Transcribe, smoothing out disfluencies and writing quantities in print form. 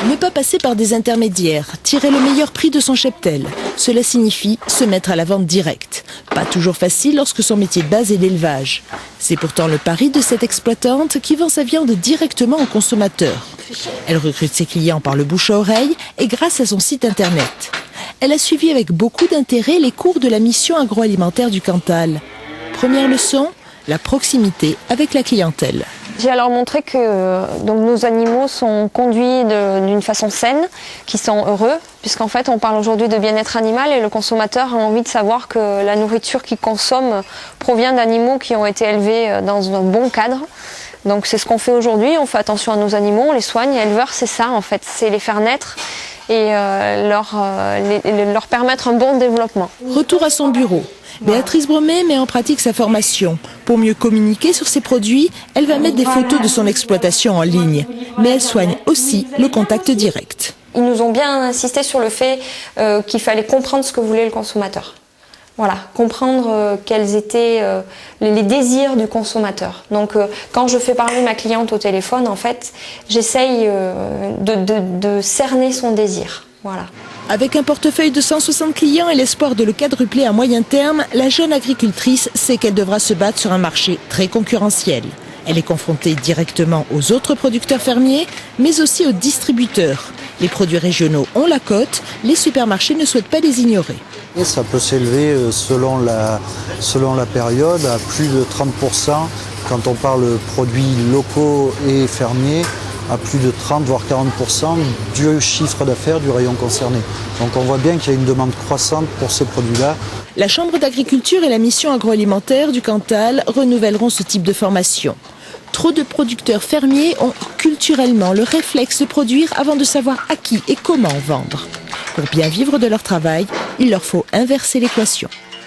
Ne pas passer par des intermédiaires, tirer le meilleur prix de son cheptel. Cela signifie se mettre à la vente directe. Pas toujours facile lorsque son métier de base est l'élevage. C'est pourtant le pari de cette exploitante qui vend sa viande directement aux consommateurs. Elle recrute ses clients par le bouche à oreille et grâce à son site internet. Elle a suivi avec beaucoup d'intérêt les cours de la mission agroalimentaire du Cantal. Première leçon, la proximité avec la clientèle. J'ai alors montré que nos animaux sont conduits d'une façon saine, qu'ils sont heureux, puisqu'en fait on parle aujourd'hui de bien-être animal et le consommateur a envie de savoir que la nourriture qu'il consomme provient d'animaux qui ont été élevés dans un bon cadre. Donc c'est ce qu'on fait aujourd'hui, on fait attention à nos animaux, on les soigne. Éleveur, c'est ça en fait, c'est les faire naître et leur permettre un bon développement. Retour à son bureau. Béatrice Bromet met en pratique sa formation. Pour mieux communiquer sur ses produits, elle va mettre des photos de son exploitation en ligne. Mais elle soigne aussi le contact direct. Ils nous ont bien insisté sur le fait qu'il fallait comprendre ce que voulait le consommateur. Voilà, comprendre quels étaient les désirs du consommateur. Donc quand je fais parler ma cliente au téléphone, en fait, j'essaye de cerner son désir. Voilà. Avec un portefeuille de 160 clients et l'espoir de le quadrupler à moyen terme, la jeune agricultrice sait qu'elle devra se battre sur un marché très concurrentiel. Elle est confrontée directement aux autres producteurs fermiers, mais aussi aux distributeurs. Les produits régionaux ont la cote, les supermarchés ne souhaitent pas les ignorer. Et ça peut s'élever selon la période à plus de 30% quand on parle produits locaux et fermiers, à plus de 30 voire 40% du chiffre d'affaires du rayon concerné. Donc on voit bien qu'il y a une demande croissante pour ces produits-là. La Chambre d'agriculture et la mission agroalimentaire du Cantal renouvelleront ce type de formation. Trop de producteurs fermiers ont culturellement le réflexe de produire avant de savoir à qui et comment vendre. Pour bien vivre de leur travail, il leur faut inverser l'équation.